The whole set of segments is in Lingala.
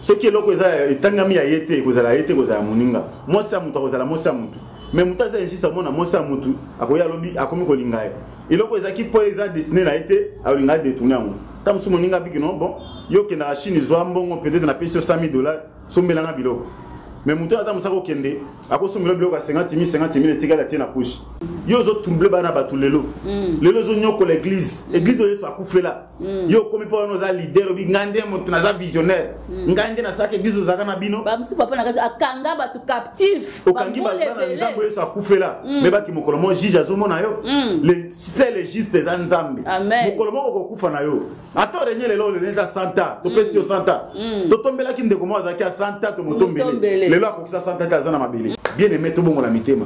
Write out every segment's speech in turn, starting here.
Ce qui est là, c'est que tangami a été, que ça été, que ça moninga. Moi ça mutu, que ça moi ça mutu. Mais mutu ça juste à moi ça mutu. Akoya lobby, akomi kolingaye. Et là, que ça qui pour les a dessiné a été, a olinga détourné. Tam su moninga biki non bon. Yo ke na Chine zoambongo peut-être na paye sur $100,000. Sombelanga bilo. Mais mutu ata musako kende, ako sombelo bilo ka 50,000 etika la tiena push. Yo zo trouble bana batu lelo. Lelo zo nyoko l'église. Église yeso akufela. Yo komi pa no za leader obi ngande mutu na za visionnaire. Ngande na saka église za kana bino. Ba musu papa na kati akanga batu captif. Okangi ba bana nzambo yeso akufela. Me ba ki mokolo mo juge azomona yo. C'est les justes des nzambe. Mokolo mo ko kufa na yo. Ata renye lelo le neta Santa, to pesi yo Santa. To tombela ki ndeko mo azaki a Santa to motombele. Lelo akokisa Santa kazana mabele. Bien aimé to bongo la mitema.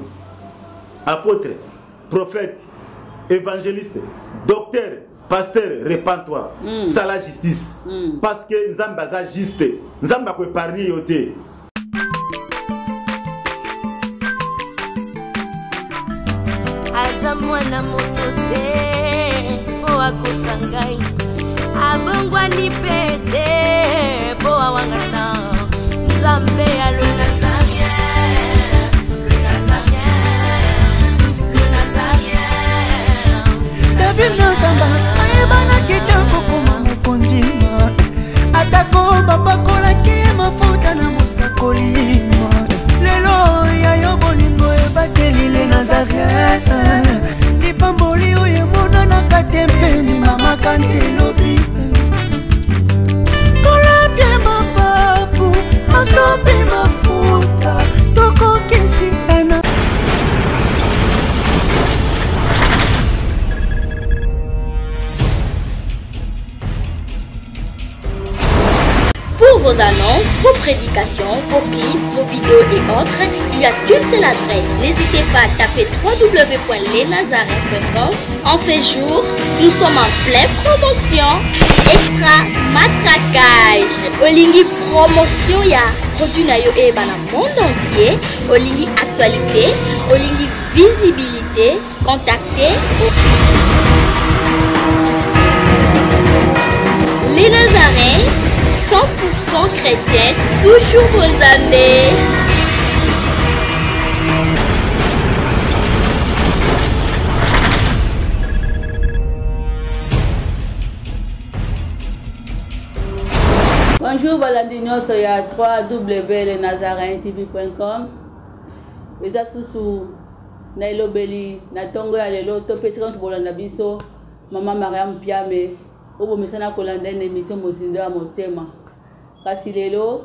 Apôtre, prophète, évangéliste, docteur, pasteur, répands-toi. Ça la justice. Parce que Nzamba za juste. Nzamba ko épargner yote. Azamwana motote po akosangai. Abongwa ni pete po awangata. Nzambe alona zaria. Nzamba ayebana kitoko kuma mukondima atako babakola ke mafuta na musakolima lelo ya yo bolingo ebatelile Nazareth lipamboli oyo mona na katempeni mama kantelobi kola bie mapapu masopi mafuta tokokisi ena. Pour vos annonces, vos prédications, vos clips, vos vidéos et autres, il y a qu'une seule adresse. N'hésitez pas à taper www.lesnazareth.com. En ces jours, nous sommes en pleine promotion. Extra matraquage. Olingi promotion ya produit na yo e bana monde entier. Olingi actualité, Olingi visibilité. Contactez les Nazareth. 100% chrétienne, toujours aux années. Bonjour, Valadino, il y a www.lesnazarethTV.com. Les assous Nailo Beli, Natongo Alelo, Topetran Bolanda Biso, Maman Mariam Piame. Obo misana kolanda une émission mozindo ya motema kasi lelo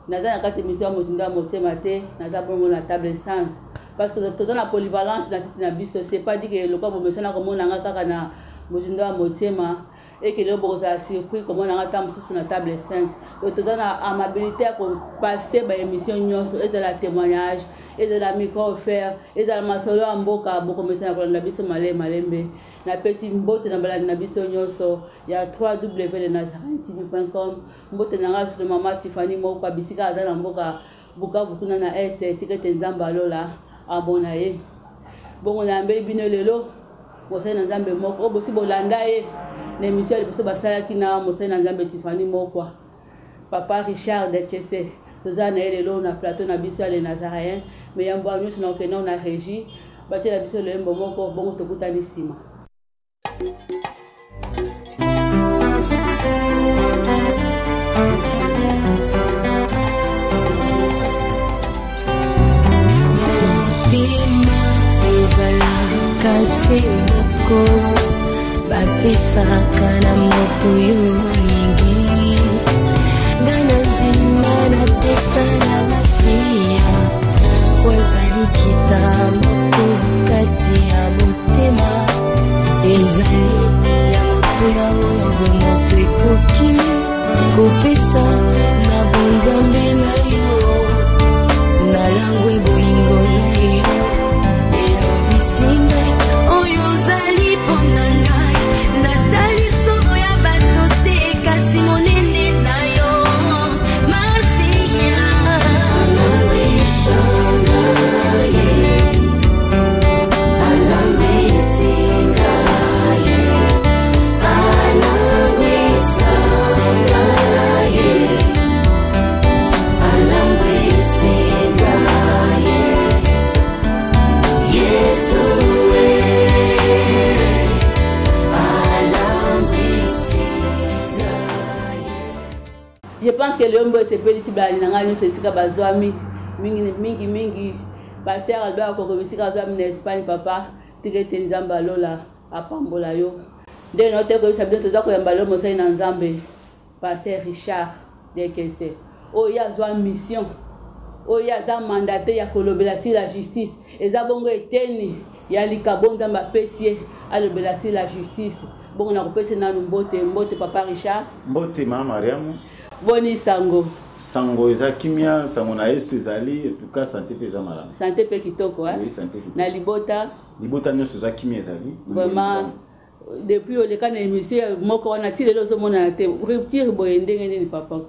naza na kati émission mozindo ya motema te naza bongo na table centre parce que tout dans la polyvalence na site na biso c'est pas dit que le quoi misana komona nga kaka na mozindo ya motema et que le boza surpris comment on a tam sur la table centre tout dans la amabilité pour passer ba émission nyonso et de la témoignage et de la micro offert et de la masolo amboka boko misana kolanda biso malembe na pesi mbote na balade na biso nyonso ya www.lesnazarethTV.com mbote na ngaso de mama Tiffany moko bisika azana mboka Bukavu kuna na tikete Nzamba lola abona ye bongo na mbe bino lelo mosai na Nzambe moko bosi bolanda ye na émission de biso basalaki na mosai na Nzambe Tiffany moko papa Richard de Kesse tozana lelo na plateau na biso ya les Nazaréens mais yambo nyonso na okena na régie batie na biso lembo moko bongo tokutani sima. Motema ezalaka se moko bapesaka na moto yo olingi nga na nzima napesa na masiya wazali kita moko kati ya motema ezali ya moto ya oyo moto ekoki kopesa na bonzambe na yo na langwe bolingo na yo elobisinga oyo ozali mpo na ngai natali solo ya bato te kasi pense que l'homme c'est petit balinanga c'est sika bazwami mingi passer alba ko ko sika bazwami na Espagne papa tikete nzamba lola apambola yo de note ko sabien to zako yamba lo mosai na nzambe passer Richard de Kesse o ya zwa mission o ya za mandaté ya kolobela si la justice eza bongo eteni ya likabonda mapesier alobela si la justice bongo na kopesa na mbote papa Richard mbote mama Mariamu boni sango eza kimia sango na Yesu ezali en tout cas santé pesa malama santé pe kitoko oui santé kitoko na libota nyonso eza kimia ezali vraiment depuis le cas na émission moko wana ti lelo zo mona te rupture boye ndenge nini papa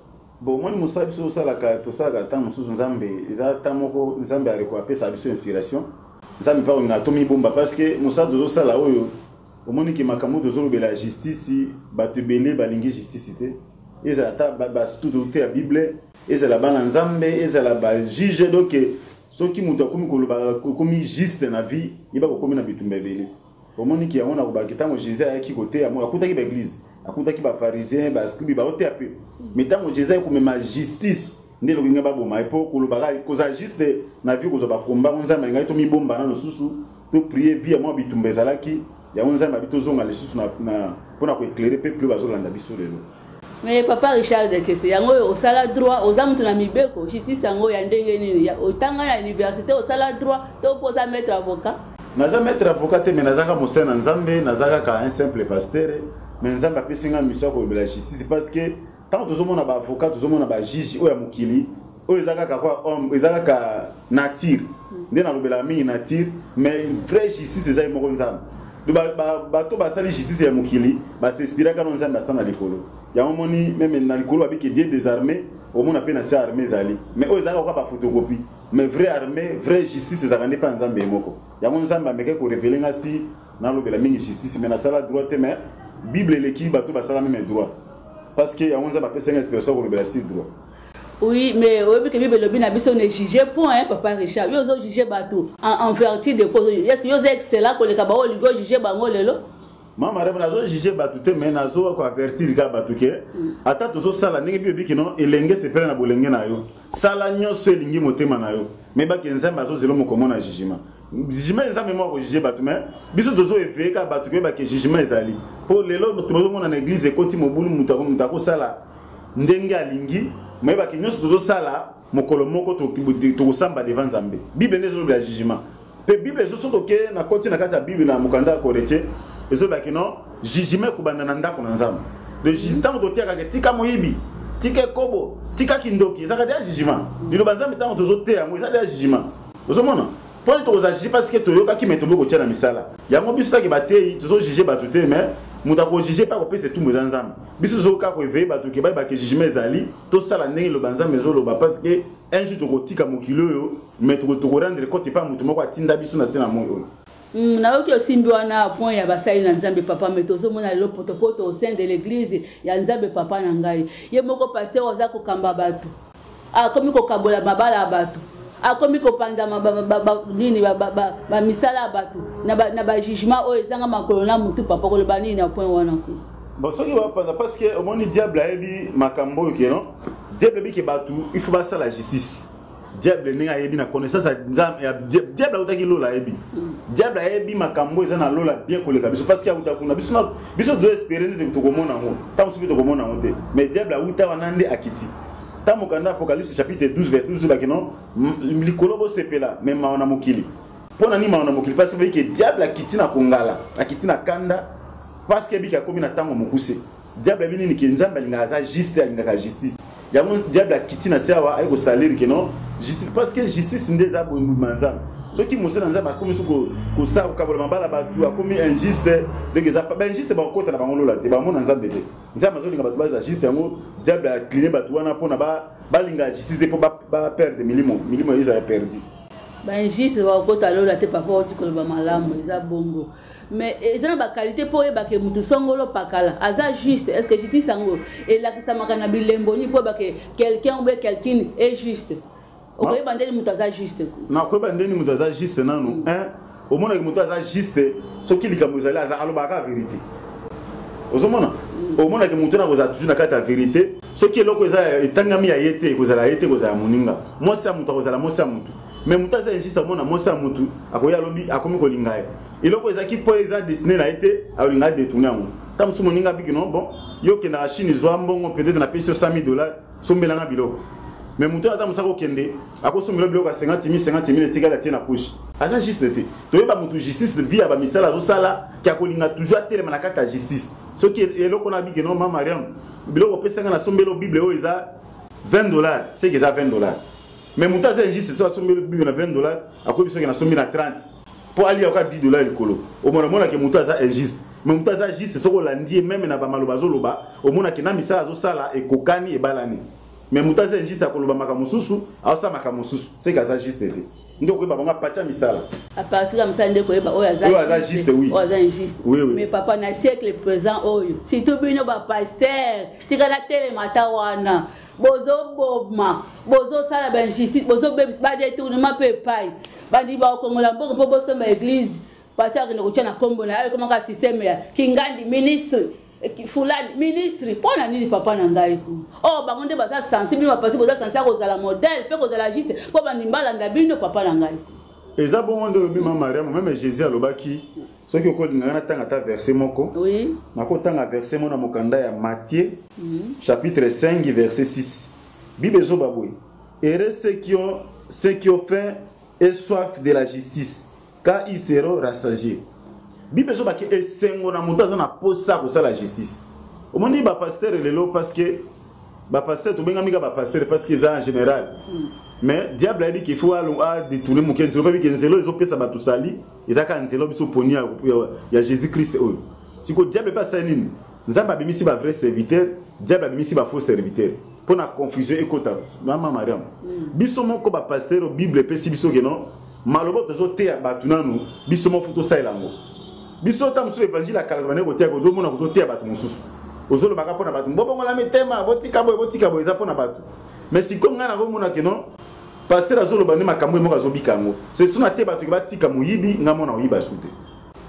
bon moi musabi so salaka to sala ta mususu nzambe eza ta moko nzambe areko apesa biso inspiration nzambe pa on atomi bomba parce que musabi zo sala oyo omoni ki makambo dozolo bela justice batebele balingi justice te eza ta ba studio te ya bible eza la bana nzambe eza la ba juge donc soki mutu akomi koloba komi juste na vie iba kokomi na bitumba ebele omoni ki amona ko bakitango Jésus ayaki kote ya mo akutaki ba église akutaki ba pharisien ba scribe ba ote ape metango Jésus ko mema justice ndelo kinga ba boma epo koloba koza juste na vie koza ba komba nzambe ngai to mi bomba na susu to prier vie mo bitumba ezalaki ya nzambe bito zonga le susu na pona ko éclairer peuple bazolanda biso lelo. Mais papa Richard de Kesse yango au sala droit aux amutu na mibeko justice yango ya ndenge nini ya otanga na université au sala droit to posa maître avocat naza maître avocat te mais nazaka mosena nzambe nazaka ka un simple pasteur mais nzambe apesinga mission ko la justice parce que tant tozomona ba avocat tozomona ba juge oya mukili oyo ezaka ka kwa homme ezaka ka nature ndena lobela mingi nature mais vrai justice ezai moko nzambe bato basali justice ya mukili s'inspira ka nzambe asana likolo ya momoni même na likolo abiki Dieu des armées au monde appelle ça armée zali mais oyo ezaka ba photocopie mais vraie armée vraie justice ezaka ne pas nzambe moko ya nzambe ameke ko révéler ngasi na lobela mingi justice mais na sala droit te mais bible leki bato basala même droit parce que ya nzambe apesa inspiration ko lobela si droit. Oui, mais oui, que Bible lobby na biso ne juger point papa Richard. Yo zo juger bato en vertu de cause. Est-ce que yo zo excellent ko le kabao ligo juger bango lelo? Mama rebe nazo juger bato te mais nazo ko avertir ka bato ke ata tozo sala ndenge bibi kino elenge se pele na bolenge na yo. Sala nyoso elingi motema na yo. Mais ba kenzamba zo zelo mokomo na jugement. Jugement ezame mo ko juger bato mais biso tozo éveiller ka bato ke ba ke jugement ezali. Pour lelo tozo mona na église ekoti mobulu mutako sala ndenge alingi mais ba ki nyonso tozo sala mokolo moko to samba devant Nzambe. Bible nezo le jugement. Pe Bible ezo soto ke na koti na kata Bible na mukanda ko retie ezo ba ki non jugement ko banda na ndako na Nzambe. Le jugement to tia ka tika moyibi, tika kobo, tika kindoki, ezaka dia jugement. Dilo banzambe tango tozo te yango ezaka dia jugement. Ozo mona pour to ozaji parce que toyoka ki metombo ko tia na misala. Yango biso ta ki batei tozo juger batuté mais muta ko juger pas ko pese tout mozanzam biso zo ka ko éveiller bato ke ba ke jugement ezali to sala ndenge lo banza mezo lo ba parce que un jour to ko tika mokilo yo mais to ko rendre compte pas mutu moko atinda biso na sina moyo na oki osimbi wana point ya basali na Nzambe papa mais tozo mona le potopoto au sein de l'église ya Nzambe papa na ngai ye moko pasteur oza ko kamba bato komi ko kabola mabala bato akomi ko panza nini ba misala bato na ba jugement o ezanga makolo na mutu papa ko le bani na point wana ko bon soki ba panza parce que au monde diable ayebi makambo ke non diable bi ke bato il faut ba ça la justice diable ninga ayebi na connaissance ya diable utaki lola ayebi diable ayebi makambo ezana lola bien koleka biso parce que utakuna biso do espérer de to komona ngo tant soki to komona ngo te mais diable uta wanande akiti. Dans Apocalypse chapitre 12 verset 12 là que non likolobo sepela même maona mokili pona ni maona mokili parce que diable akiti na kongala akiti na kanda parce que bika komi na tango mokuse diable bini ni kenzamba lingaza juste alinga justice ya mon diable akiti na sawa ay ko salir que non justice parce que justice ndeza bo manzana ce qui mose na nzamba comme suko ko sa ko kabola mabala batu akomi injuste legeza ba injuste ba kota na bangolo la te ba mona nzambe te nzamba zo linga batu ba justice yango diable a cliné batu wana pona ba linga justice pour ba perdre milimo ils a perdu ba injuste ba kota lola te papa oti ko ba malamu eza bongo mais ezana ba qualité po yeba ke mutu songolo pakala aza juste est-ce que justice yango et la kisamaka na bilembo ni po ba ke quelqu'un ou quelqu'un est juste ok bandeli mutu aza juste na ko bandeli mutu aza juste nanu au monde mutu aza juste ce qui likambo ezali aza aloba ka vérité ozomona au monde que mutu na koza toujours na kata vérité ce qui est loko eza etangami ya yete kozala yete kozala moninga moi ça mutu kozala moi ça mutu mais mutu za injuste mona moi ça mutu akoya lobi akomi kolinga ye iloko eza ki po eza destiné na yete alinga détourner ngo tam su moninga biki non bon yo ke na Chine zwa mbongo peut-être na pesa $100,000 sombelanga biloko mais mutu ata musako kende akosombela biloko 50,000 etika la tiena push asa juste te toyeba mutu justice via ba misala zo sala ki akolinga toujours telema na kata justice ce qui est eloko na biki non mama Mariam biloko pesanga na sombelo bible o eza $20 c'est que ça $20 mais mutu asa injuste ça sombelo bible na $20 akobi soki na sombi na 30 pour aller encore $10 likolo au mona ke mutu asa injuste mais mutu asa juste soko landi même na ba maloba zo loba au mona ke na misala zo sala e kokani e balani mais muta c'est juste à koloba makamususu asa makamususu c'est que ça juste ndoko ba bonga pacha misala à partir de ça ndeko eba oya juste oui oya injuste oui mais papa na siècle présent oyo si to bino ba pasteur tika la tele matawana bozo boma bozo sala ba injustice bozo ba détournement pepai ba di ba kongola mboko po boso ma église pasteur ne kotia na kombo na comment ka système ya kingandi ministre fulani ministre pona nini papa na ngai ku oh bangonde baza sensible ba parti baza sensible kozala modèle pe kozala juste po banimbala ndabino papa na ngai eza bon ndo lobi mama Mariam même Jésus alobaki soki okolinga na tanga ta verset moko oui nako tanga verset mona mokanda ya Matthieu chapitre 5 verset 6 Bible zo baboui et ceux qui ont faim et soif de la justice car ils seront rassasiés Bible zo baki esengo na mutu aza na posa ko la justice. Au monde ba pasteur lelo parce que ba pasteur to benga mika ba pasteur parce que ça en général. Mais diable a dit qu'il faut aller détourner mon kenzo pas que nzelo ils ont pesa ba tout sali, ils a ka nzelo biso ponia ya Jésus Christ o. Siko diable pas ça nini. Nzamba bimisi ba vrai serviteur, diable bimisi ba faux serviteur. Pour na confusion ekota mama Mariam. Biso moko ba pasteur Bible pesi biso que non. Malobo tozo te ya batunanu biso mo futo sa elango. Biso tam sur évangile kala bane ko tia ko zo mona ko zo tia batu mususu ozolo baka pona batu mbongo la metema botika boy za pona batu mais si comme ngana ko mona ke non pasteur azolo bane makambo mo ka zo bikango c'est suna te batu ba tika muyibi ngamona oyiba shute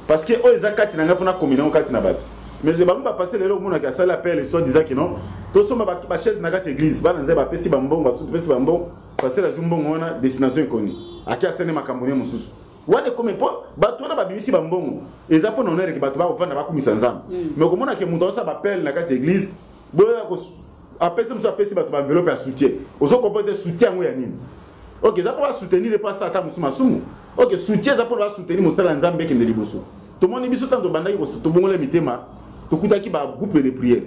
parce que o ezakati na ngafuna komina kati na batu mais ze bango ba pasteur lelo mona ka sala appel so disant que non to soma ba chaise na kati église bana nze ba pesi ba mbongo ba pesi ba mbongo pasteur azumbongo ona destination inconnue akia sene makambo ne mususu wane comme po bato na babimisi bambongo eza po honneur ke bato ba ovanda ba kumisa nzambe mais komona ke muto sa bapel na kati église boya ko apesi muso apesi bato ba enveloppe ya soutien ozo comporter soutien ngo ya nini OK za po ba soutenir le pas ata musuma sumu OK soutien za po ba soutenir mosala nzambe ke ndeliboso to moni biso tanto bandaki ko to bongola mitema to kutaki ba groupe de prière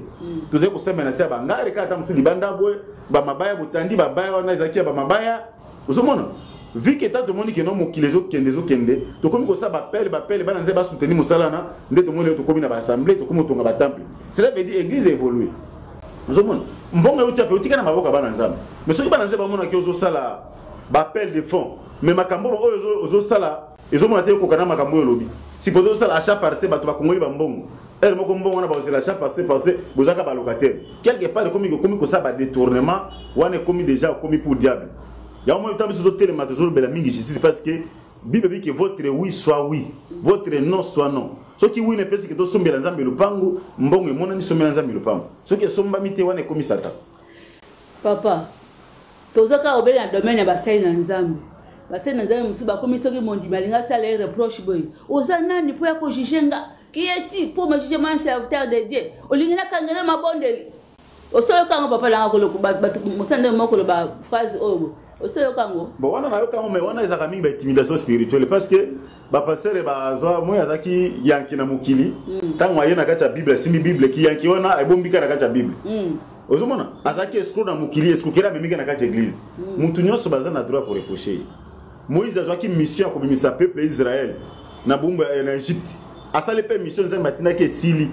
to ze ko sema na sia bangare ka ata musu libanda boy ba mabaya botandi ba baya wana ezaki ba mabaya ozo mona vu que tant de monde qui non mokilezo kende to komi ko sa ba pelle bana nze ba soutenir mosalana nde to monde to komi na ba assemblée to komi to nga ba temple cela veut dire église évoluer zo mona mbongo uti ape utika na maboka bana nzambe mais soki bana nze ba mona ki ozo sala ba pelle de fond mais makambo ozo sala ezo mona te ko kana makambo yo lobi si pozo sala achat parce ba to ba kongoli ba mbongo elle moko mbongo na ba ozo l'achat parce bozaka ba locataire quelque part komi ko sa ba détournement wane komi déjà komi pour diable. Il y a un moment où vous avez toujours de la justice parce que Bible dit que votre oui soit oui, votre non soit non. Ce qui oui ne peut que tout sombe la nzambe le pango, mbongo mona ni sombe la nzambe le pango. Ce qui somba mité wane komi sata. Papa, tozaka obele na domaine ya basali na nzambe. Basali na nzambe musuba komi soki mondi malinga sala les reproches boy. Oza nani po ya ko jugenga? Qui est-il pour me juger man serviteur de Dieu? Olingina kangena mabondeli. Osoyo kango papa la ngolo ba musande moko lo ba phrase obo. Osoyo kango. Bon wana na yo kango mais wana ezaka mingi ba intimidation spirituelle parce que ba pasteur ba zo moya zaki yanki na mukili. Tango ayena kati ya Bible simi Bible ki yanki wana ebombika na kati ya Bible. Ozomona azaki escroc na mukili escroquera memika na kati ya église. Mutu nyonso baza na droit pour reprocher. Moïse azaki mission ko bimisa peuple Israël na bumba na Égypte. Asale pe mission nzamba tinaki esili.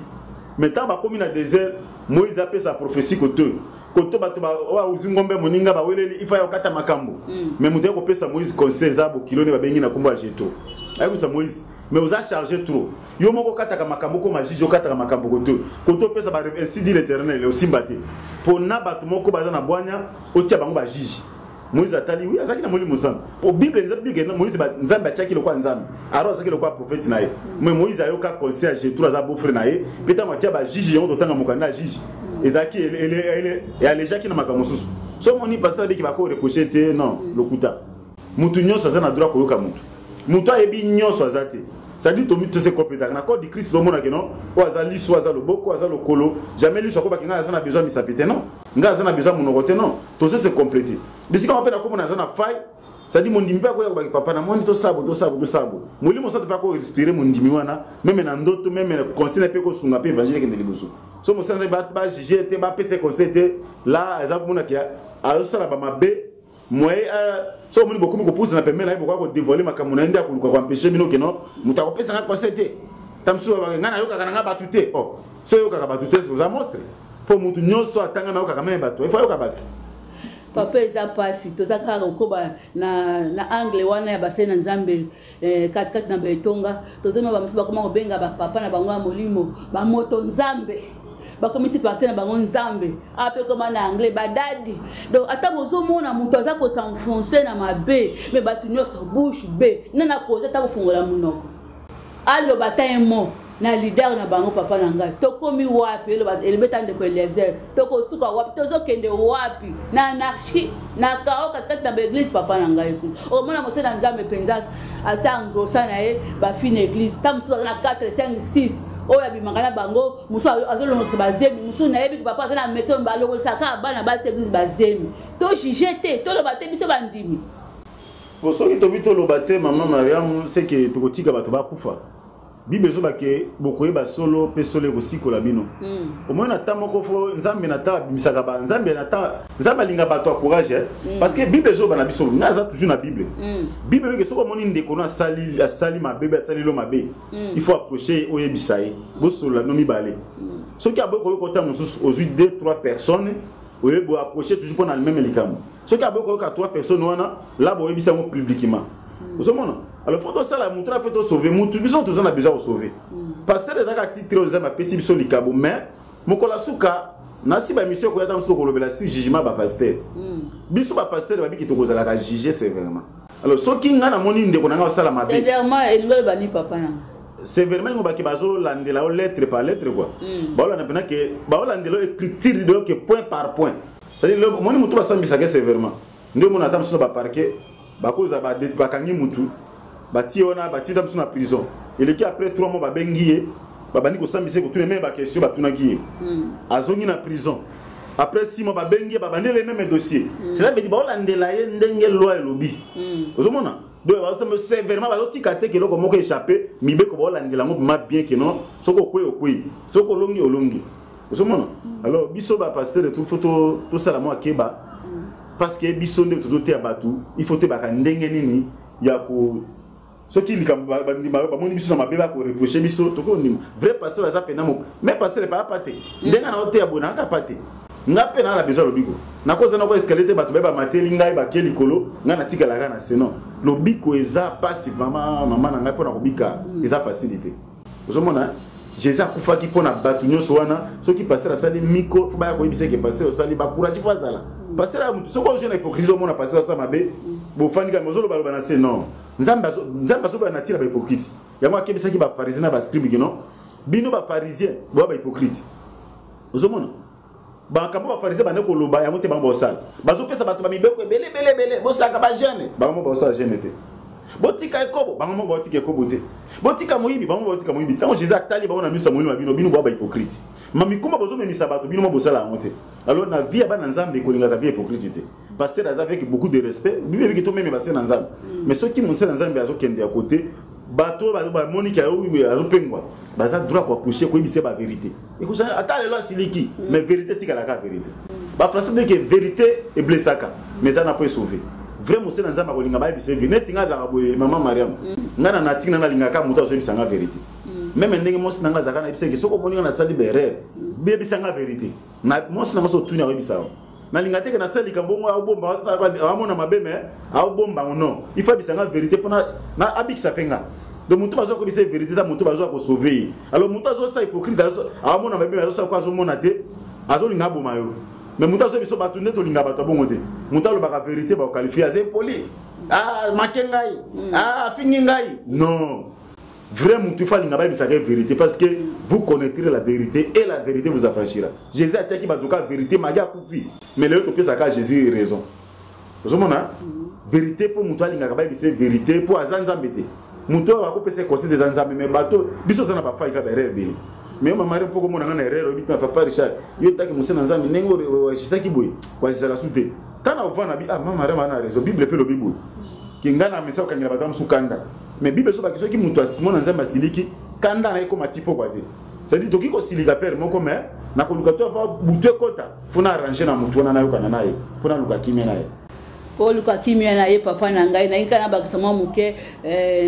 Maintenant ba komi na désert Moïse a fait sa prophétie côté bato ba wa uzingombe moninga ba weleli ifa ya kata makambo mais muté ko pesa Moïse conseil za bo kilone ba bengi na kombo ajeto ayi ko sa Moïse mais oza chargé trop yo moko kata ka makambo ko majiji yo kata ka makambo koto pesa ba ainsi dit l'Éternel au simbate pour na bato moko baza na bwanya o tia bango ba jiji Moïse atali oui azaki na molimo nzambe po bible nzambe ke Moïse nzambe achaki le kwa nzambe alors azaki le kwa prophète na ye mais Moïse ayoka conseil à Jétro aza beau frère na ye peta matia ba juge on totanga mokanda juge ezaki ele et alejaki na makambo susu so moni pasteur biki bako reprocher te non lokuta mutu nyonso aza na droit koyoka mutu ayebi nyonso azate ça dit to se complète na code de Christ do mona ke non o azali so azalo boko azalo kolo jamais lui so ko bakinga azana besoin misapite non nga azana besoin monorote non to se compléter bisika on peut na komona azana faille ça dit mon ndimi pa ko ya baki papa na moni to sabo moli mo sa pa ko respirer mon ndimi wana même na ndoto même conseil pe ko sunga pe évangile ke ndelibusu so mo sanze ba juger te ba pese conseil te là exemple mona ke a sala ba mabe moi so moni beaucoup ko pousse na permet na beaucoup ko dévoiler makambo na ndia ko empêcher bino ke non muta ko pesa na conseil te tamsu ba ngana yoka kana batute oh so yoka batute c'est za monstre pour mutu nyonso atanga na yoka kama bato il faut yoka bato papa eza pasi tozaka koba na angle wana ya basena nzambe katikati na betonga tozoma ba msiba koma kobenga ba papa na bango ya molimo ba moto nzambe bakomisi partenaire bango nzambe ape koma na anglais badadi donc ata bozomona mutu aza ko s'enfoncer na mabe mais batu nyonso bouche be nana poser ta kofungola munoko allo batayemo na leader na bango papa na ngai tokomi wapi elebeta ndeko Eliezer tokosuka wapi tozokende wapi na anarchie na kao katikati na église papa na ngai ku omona mosena nzambe penza asa ngosa na ye ba fine église tamsuza na 4 5 6 oya bimangana bango muso azolongo bazemi muso na yebi papa azana méthode balongo saka bana ba église bazemi to jijete to lobate biso bandimi pour ceux qui tobito lobate maman Mariam c'est que tokotika bato ba kufa Bible zo bake bokoye ba solo pe solo ko sikola bino au moins na tamoko fo nzambe na ta bimisaka ba nzambe na ta nzambe linga bato courage parce que Bible zo bana biso ngaza toujours na Bible Bible ke soko moni ndeko na sali ma bébé sali lo mabe il faut approcher oyebisai bo solo no mi balé ce qui a beaucoup côté mususu aux 2-3 personnes oyebo approcher toujours pour dans le même likambo ce qui a beaucoup 3 personnes wana là bo oyebisa mo publiquement vous mona alors faut ça la montre fait sauver mutu biso tous on a besoin de sauver pasteur les a titre aux ama pesi biso likabo mais mokola suka na si ba mission ko yata muso ko lobela si jugement ba pasteur biso ba pasteur ba biki to kozala ka juger sévèrement alors so ki nga na moni ndeko na nga sala mabe sévèrement elingol bani papa na sévèrement ngo baki bazo landela o lettre par lettre quoi ba la pena que ba landela écriture de que point par point c'est à dire moni mutu ba sambisa que sévèrement ndio mona tam so ba parquet ba koza ba kangi mutu bati ona bati dans na prison et qui après 3 mois ba bengié ba bani ko sambise ko tous les mêmes ba question ba tunaki azongi na prison après 6 mois ba bengié ba bani les mêmes dossiers cela veut dire ba olandela ye ndenge loi elobi ozomona do ba semble sévèrement ba otikate ke loko moko échapper mibe ko ba olandela ngo ma bien que non soko okwe soko olongi ozomona alors biso ba pasteur de tout photo tout ça la moi keba parce que biso nde toujours te abatu il faut te ba ndenge nini ya ko ce qui ba moni biso na mabeba ko reprocher biso to ko ndima vrai pasteur aza pena mo mais pasteur pas pate ndenga na ote abona ka pate nga pena la besoin lobiko na koza na ko escalate bato beba mateli ngai ba keli kolo nga na tika la kana sinon lobiko eza passe mama na ngai pona kobika eza facilité ozomona Jésus akufa ki pona batu nyonso wana soki pasteur asali miko fo ba ko yibise ke pasteur osali ba courage fo azala pasteur a mutu soko jeune hypocrisie mona pasteur sa mabe bo fani ka mozolo ba na se non nzamba so ba na tira ba hypocrite ya moi kebisa ki ba pharisien na ba scribe ki non bino ba pharisien bo ba hypocrite ozomona ba kambo ba pharisien ba ne ko loba ya mote ba bo sala ba zo pesa bato ba mibeko bele bo saka ba jeune ba mo ba sala jeune te botika ekobo bango mo botika ekobo te botika moyibi bango botika moyibi tant Jésus atali bango na miso molimo bino bino bo ba hypocrite mami kuma bozo memisa bato bino mo bosala ngote alors na vie ba na nzambe ko linga ka vie hypocrite pasteur aza avec beaucoup de respect bibi ki to même ba na nzambe mais ceux qui monse na nzambe azo kende à côté bato ba monika azo pengwa baza droit ko approcher ko ibise ba vérité écoute ata le la siliki mais vérité tika la ka vérité ba français dit que vérité est blessaka mais ça n'a pas sauvé vraiment c'est dans nzamba ko linga ba ibise vérité nga za boye maman Mariam ngana na tinga na linga ka muto so ibisa nga vérité même ndenge mosi nanga za kana ibise ke soko poninga na sali berere be ibisa nga vérité na mosi nanga so tunya ko ibisa na linga teke na sali kambongo au bomba sa ba amona mabeme au bomba non il faut ibisa nga vérité pona na abikisa penga donc muto bazo ko ibisa vérité za muto bazo ko sauver alors muto azo sa hypocrite azo amona mabeme azo sa ko azo mona te azo linga boma yo mais muta so biso batu nde tolinga bato bongo te muta lo baka vérité ba qualifier as poli ah makengai ah fingingai non vrai mutu fa linga ba bisaka vérité parce que vous connaîtrez la vérité et la vérité vous affranchira. Jésus a dit qu'il va dire la vérité magia kufi mais le to pesa ka Jésus raison ozomona vérité pour mutu linga ba bisé vérité pour azanzambete mutu ba ko pesa conseil des anzambe mais bato biso sana ba fa ika erreur bini mais on m'a pour comment on a une erreur au papa Richard yo taki musena nzambe nengo washisaki boy washisaka sute kana uvana bi ah mama rema na raison bible pe lo bible kingana mesa okanyira batamu sukanda mais bible so bakiso ki muntu asimona nzambe asiliki kanda na eko matipo kwa te c'est dit toki ko silika père moko mais na ko luka to va butu kota funa arranger na mutu na nayo kana naye funa luka kimia naye ko luka kimia na ye papa na ngai na ikana bakisama muke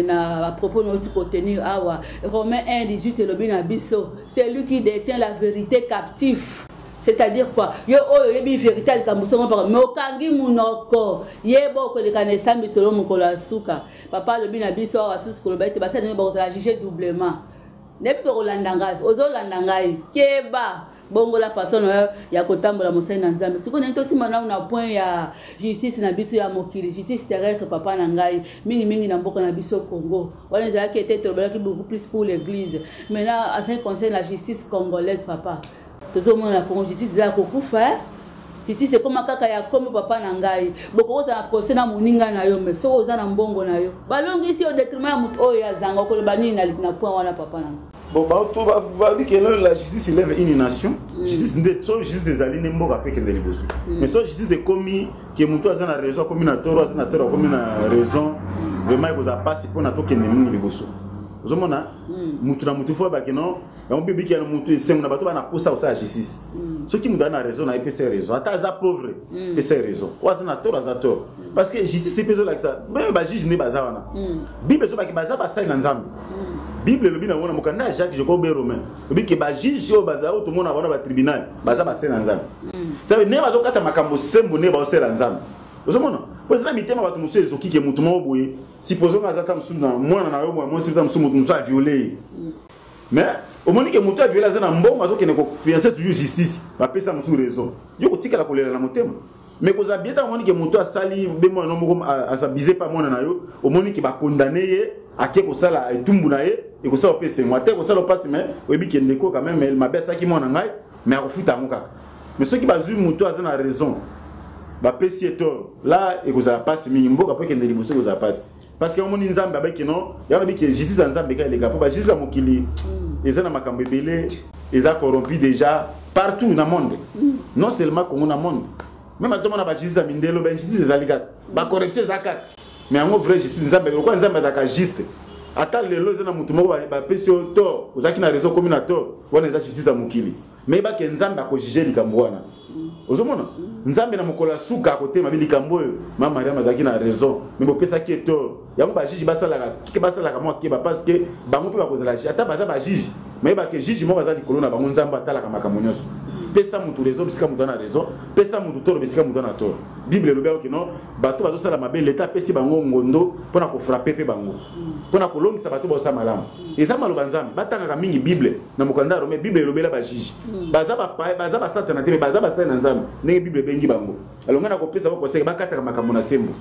na à propos notre contenir awa Romains 1:18 lobi na biso c'est lui qui détient la vérité captive. C'est-à-dire quoi? Yo oh yebi vérité al kambuso par mais okangi munoko yebo ko le kanesa misolo mukola suka papa lobi na biso asusu ko lobete basa ne ba ko la juger doublement nepe ko landanga ozo landanga keba bongo la personne ya kotambola mosena nzambe siko nento simana na point ya justice na biso ya mokili justice terrestre papa na ngai mingi na mboka na biso Congo wana za qui était beaucoup plus pour l'église maintenant à ce qui concerne la justice congolaise papa tout monde la justice za kokufa justice c'est comme kaka ya comme papa na ngai boko za procès na muninga na yo mais so oza na mbongo na yo balongi si au détriment ya mutu oyo ya zanga ko bani na point wana papa na bon bah dit que la justice élève une nation justice justice des alignes mboka pe que ndeli bosu mais so justice de commis que mutu azana raison comme na toro comme na raison vraiment ko za passe pour na to que ndeli bosu ozomona mutu na mutu fo ba que non on bibi ki na mutu sengu na bato bana posa osa justice ce qui nous donne raison na epese raison ata za pauvre epese raison wazana toro za toro parce que justice c'est peso like ça mais ba juge ne baza wana bible so ba ki baza ba sai na nzambe Bible le bina wona mukanda Jacques Jacob Romain obi ke ba juge o baza o to mona bana ba tribunal baza ba sai na nzambe ça veut ne bazo kata makambo sembo ne ba o sai na nzambe ozomona poza na mitema bato musu ezoki ke mutu mo boye supposons nga zata musu na mwana na yo mo sita musu mutu musu a violer mais au moment que mutu a violer za na mbongo azo kene ko fiancer toujours justice ba pesa musu raison yo ko tikala ko lela na motema mais koza bieta moni ke mutu a sali be mo no mo a sabiser pas mwana na yo au moment que ba condamner ye ake ko sala etumbu na ye e ko sala pese moi te ko sala passe mais obi ke ndeko quand même ma besa ki mwana ngai mais a ko futa ngoka mais ceux qui bazu mutu a na raison ba pesi etor là e ko sala passe mingi mboka pe ke ndeli boso ko sala passe parce que omoni nzambe abaki non ya ba ki justice nzambe ka les gars pour ba justice mokili ezana makambe belé eza corrompu déjà partout dans le monde non seulement Congo dans le monde même à tout le monde ba justice mindelo ben justice ezalika ba corruption ezaka mais en vrai justice nzambe ko nzambe azaka juste ata lelo ezana mutu moko ba pesi to ozaki na réseau communautaire wana eza justice mokili mais ba ke nzambe ko juger likambo wana ozomona nzambe na mokola suka côté mabili kambo mama Maria mazaki na raison mais bo pesa ki to yango ba juge basala ka mo ki ba parce que bango pe ba kozala ata baza ba juge mais ba ke juge mo baza likolo na bango nzambe atala ka makambo nyonso pesa mutu raison bisika mutu na raison pesa mutu toro bisika mutu na toro bible lobe ko non bato bazo sala mabe l'état pesi bango ngondo pona ko frapper pe bango pona ko longisa bato bosa malamu eza maloba nzambe batanga ka mingi bible na mokanda rome bible lobela ba juge baza ba satana te baza ba sana nzambe ndenge bible bengi bango alonga na ko pesa ko seka bakata makambo na sembo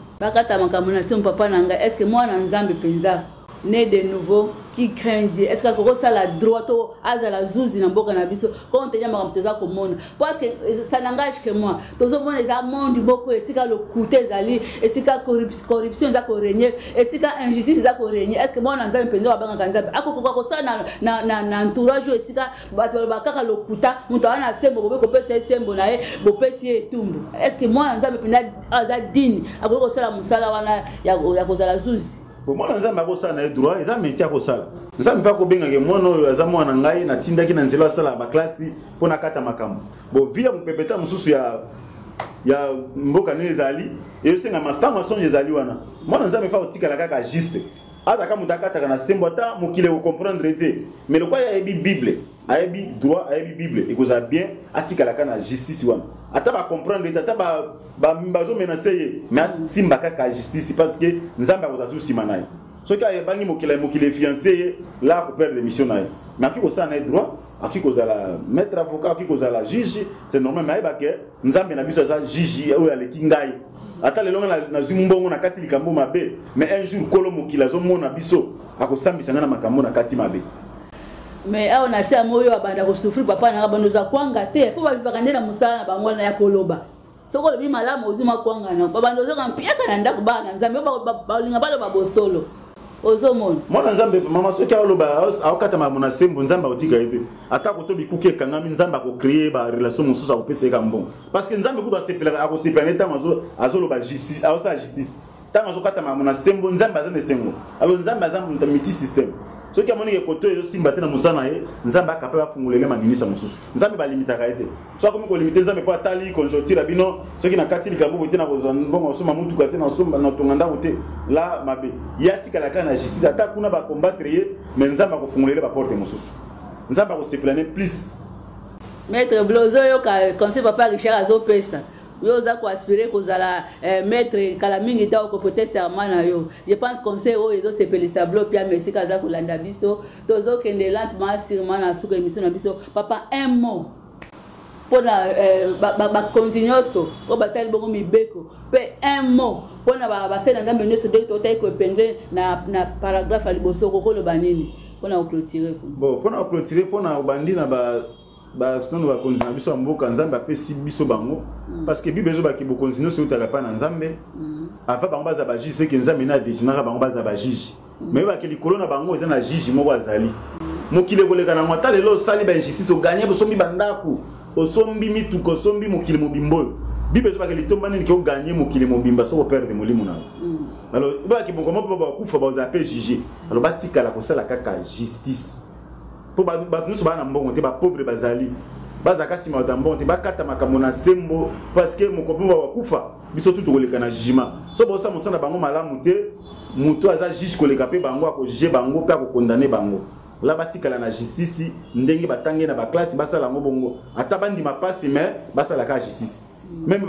papa nanga est-ce que moi na nzambe penza né de nouveau qui craint Dieu est-ce que ça la droite à la zouzi na mboka na biso quand on te dit makamteza komona parce que ça n'engage que moi tous on les monde beaucoup et sika le côté zali et sika corruption za ko régner et sika injustice za ko régner est-ce que moi na nzambe penza ba banga nzambe akoko ko ça na entourage et sika bato ba kaka le kuta muto ana sembo ko pesa sembo na e bo pesi etumbu est-ce que moi na nzambe penza aza dini akoko sala musala wana ya ko za la zouzi pour moi nzambe akosala na droit eza métier akosala nzambe pa ko benga ke mwana oyo aza mwana ngai na tindaki na nzela sala ba classe pona kata makambo bo via mpepeta mususu ya mboka ne ezali e senga master mason ezali wana mwana nzambe fa otika la kaka juste ata ka mutakata na sembo ata mukile ko comprendre te mais le quoi ya bible ayebi droit ayebi bible et koza bien atika la kana justice wana ata ba comprendre ata ba mbazo menacer mais simba kaka justice parce que nzambe akoza tout simanaye ce qui a bangi mokile fiancé là ko perdre mission naye mais qui ko ça na droit aki kozala maître avocat aki kozala juge c'est normal mais ayeba ke nzambe na biso aza juge oyo aleki ngai ata lelo na zwi mbongo na kati likambo mabe mais un jour kolo mokili azomona biso akosambisa nga na makambo na kati mabe mais awa na se amoyo abanda kosufri papa na bando za kwanga te po babivaka nde na mosala na bango na ya koloba soko lobi malamu ozima kwanga na babando za kampiaka na ndako bana nzambe balinga baloba bosolo ozomona mwana nzambe mama soki aloba akokata makambo na sembo nzambe akotika ete ata kotobi kuki ekangami nzambe akocrée ba relation mosusu akopesa eka mbongo parce que nzambe kutu akosepelane ntango azoloba justice azosala justice ntango azokata makambo na sembo nzambe aza na esengo alors nzambe aza multi système soki amoni ekoto ezosimba te na mosala na ye nzambe akape bafungolele maninisa mosusu nzambe balimitaka ye te so akomi kolimite nzambe mpo atali conjoncture bino soki na kati likambo boye te na kozwa mbongo osomba mutuka te na tonga ndako te la mabe ye atikalaka na justice ata kuna bakombattre ye mais nzambe akofungolele baporte mosusu nzambe akosepelane plus maître blozo oyoka conseil papa Richard azopesa yo oza koaspire kozala maître kala mingi ta okopote serment na yo je pense conseil oyo ezosepelisa blo pia mesika aza kolanda biso tozokende lentement sûrement na suka émission na biso papa un mot mpona bakontinyoso oyo batali bongo mibeko mpe un mot mpona basali na nzambe nyonso ndenge totali koepingle na paragraphe ya liboso okokoloba nini mpona koclôturer bon mpona koclôturer mpona obandi na basono bakonzi na biso ya mboka nzambe apesi biso bango parce que bible ezobaki bokonzi nyonso eutaka epai na nzambe avant bango baza bajuge seke nzambe na destinaka bango baza bajuge mais oyebaki likolo na bango eza na juge moko azali mokili ekoleka nango ata lelo osali bainjustice oganye osombi bandako osombi mituka osombi mokili mobimba oyo bible ezobaki litomba nini ke oganye mokili mobimba soko perdre molimo na yo alors oyebaki bongo mpo bakufa bazala mpe juge alors batikala kosala kaka justice po bato nyonso baa na mbongo te bapauvre bazali bazaka nsima bato ya mbongo te bakata makambo na sembo parce que mokopi mpo bakufa biso tu tokoleka na jugement so bosa mosala na bango malamu te moto aza juge koleka mpe bango akojuge bango mpe akokondane bango la batikala na justice ndenge batangi na baklase basala yango bongo ata bandima pasi mais basalaka justice même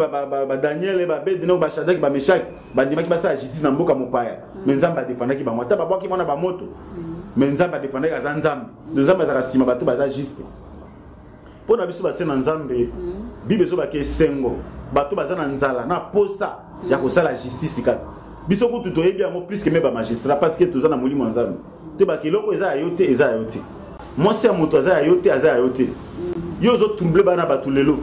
Daniel Babedino Bashadaki Bameshak bandimaki basala justice na mboka mopaya mais nzambe adefendaki bango ata babwaki mwana bamoto mais nzambe adefendaki aza nzambe nzambe azaka nsima bato baza juste mpo na biso base na nzambe bible ezobaki esengo bato baza na nzala na posa ya kosala justice kaka biso kutu toyebi yango plus que me bamagistrat parce que toza na molimo ya nzambe tobaki eloko eza ya yo te eza ya yo te mwasi ya moto aza ya yo te aza ya yo te yo ozotrouble bana bato lelo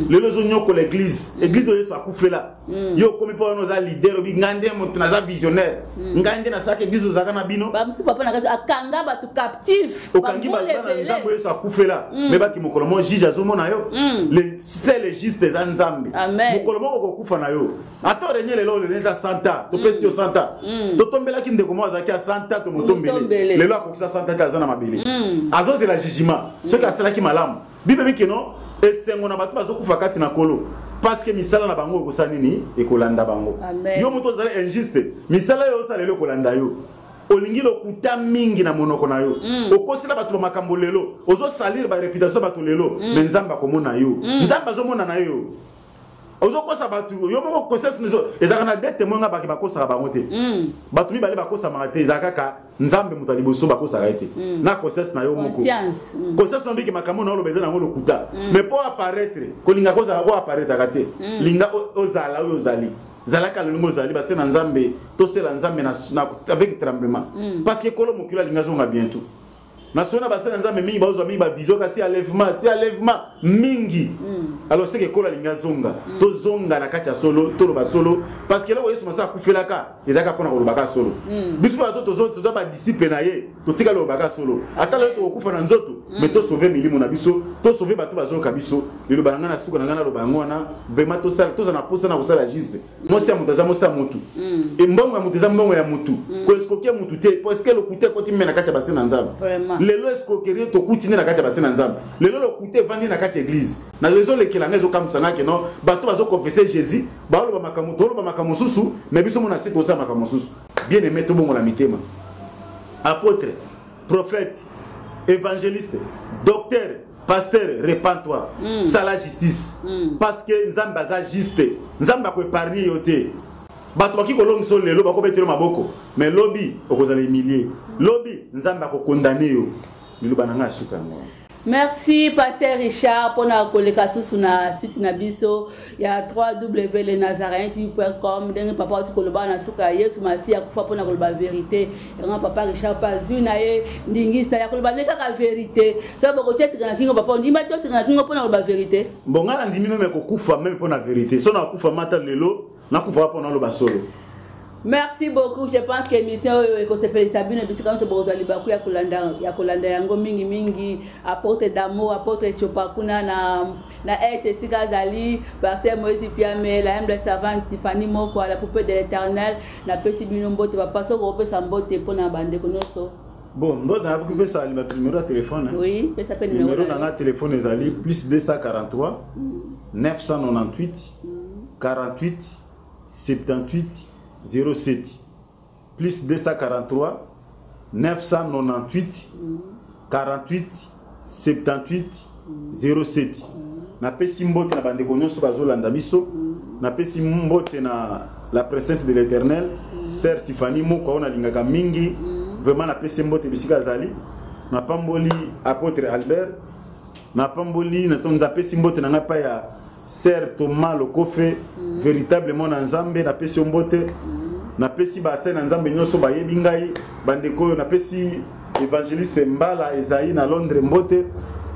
lelo ozonyokola église oyo yesu akufela yo okomi mpo wana oza leader obi ngai nde moto naza visionnaire ngai nde nasalaka église ozalaka na bino bamosusu papa na kati akanga bato captif okangi bana nzambe yesu akufela me baki mokolo moko juge azomona yo c'est le juste eza nzambe mokolo moko kokufa na yo ata orenye lelo olene ta 100 ans topesi yo 100 ans totombelaki ndeko moko azalaki ya 100 ans tomotombele lelo akokisa 100 ans te aza na mabele azozela jugement soki asalaki malamu bible mikeno esengo na bato bazokufa kati na kolo parce que misala na bango ekosala nini ekolanda bango yo moto ozali injuste misala yo osalela ekolanda yo olingi lokuta mingi na monoko na yo okosila bato bamakambo lelo ozosalire bareputation bato lelo me nzambe akomona yo nzambe azomona na yo ozokosa bato yo moko kosesa nizo ezaka na dete monga baki bakosaka bango te bato mibale bakosamaka te ezaka kaka nzambe moto liboso bakosaka ye te na kosesa na yo moko kosesa no biki makambo na oloba eza nango lokuta mais po apparaître kolinga kozala ko apparaître te linga ozala oyo ozali zalaka lelongo ozali base na nzambe tosela nzambe avec tremblement parce que kolo mokili alinga zonga bientôt nasona basana nzambe mingi bazwa mingi bavision kasi enlèvement mingi alors c'est que kola linga zonga to zonga na kati ya solo to loba solo parce que là yesu masa kufelaka ezaka pona kolobaka solo biso ba to ba disciple na ye to tika lobaka solo ata lelo to kufa na nzoto mais to sauver milimo na biso to sauver bato bazoka biso lelo bananga na suka na loba ngwana vraiment to sala to za na posa na kosala juste mosi ya mutaza mosi ya mutu e mbongo ya mutaza mbongo ya mutu ko eskokia mutu te parce que le kuté ko timena na kati ya basina nzambe lelo escroquerie to kutine na kati ya basina nzambe lelo lo kuté vandi na kati ya église na raison lekela ngezo kamsana ke no bato bazo confesser Jésus ba lo ba makamu to lo ba makamu susu mais biso mona site osa makamu susu bien aimé to bongo la mitema apôtre prophète évangéliste docteur pasteur repens-toi sala justice parce que nzambe aza juste nzambe ko épargner yote bato baki kolongiso lelo bako betelo maboko mais lobi okozala humilier lobi nzambe ko condamner yo liloba nanga suka ngo Merci Pasteur Richard pour na koleka sous na site na biso ya www.lenazaréen.com dengue papa tu koloba na suka Yesu masi akufa pour na koloba vérité ya papa Richard pazu na ye ndingisa ya koloba neka ka vérité ça boko tchesi kana kingo papa ndimba tchesi kana kingo pour na koloba vérité bonga na ndimi même ko kufa même pour na vérité so na kufa mata lelo na kufa pour na loba solo. Merci beaucoup. Je pense que l'émission est s'appelle Sabine Bitika se bozo libaku ya kolanda yango mingi apporte d'amour apporte chopakuna na SSC Gazali Pasteur Moïse Piame la humble savante Tiffany Moko la poupée de l'Éternel na pesi binombo te papa so ko pesa mbote pona bande konoso. Bon, nous avons coupé ça le numéro de téléphone. Oui, ça s'appelle numéro de téléphone ezali plus 243 998 48 78 07 plus 243 998 48 78 07 na pesi mbote na bande konyoso bazolanda biso na pesi mbote na la princesse de l'Éternel sœur Tiffany Moko ona lingaka mingi vraiment na pesi mbote bisika zali na pamboli apôtre Albert na pamboli na tonza pesi mbote na ngapa ya sœur Thomas Lokofe véritablement na Nzambe na pesi mbote na pesi ba sœur na Nzambe nyoso ba yebi ngai bandeko na pesi évangéliste Mbala Esaïe na Londres mbote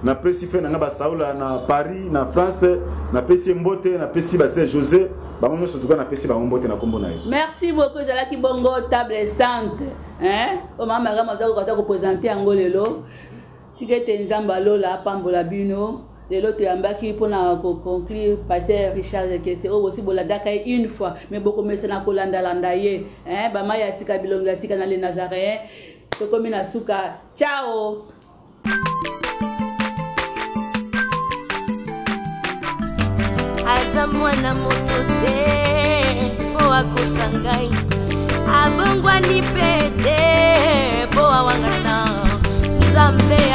na pesi fe na ngaba Saula na Paris na France na pesi mbote na pesi ba sœur José ba mono so tuka na pesi ba mbote na kombo na Yesu. Merci beaucoup Zalaki Bongo table stante hein o mama ngama za ko présenter angolelo tikete Nzamba lola pambola bino lelo tuyambaki pona ko conclure Pasteur Richard Kese o aussi boladaka une fois mais beaucoup mesa na kolanda landa ye hein ba maya sika bilonga sika na les Nazaréens to komi na suka ciao. Aza mwana moto te po akosangai abongwani pete po awangana Nzambe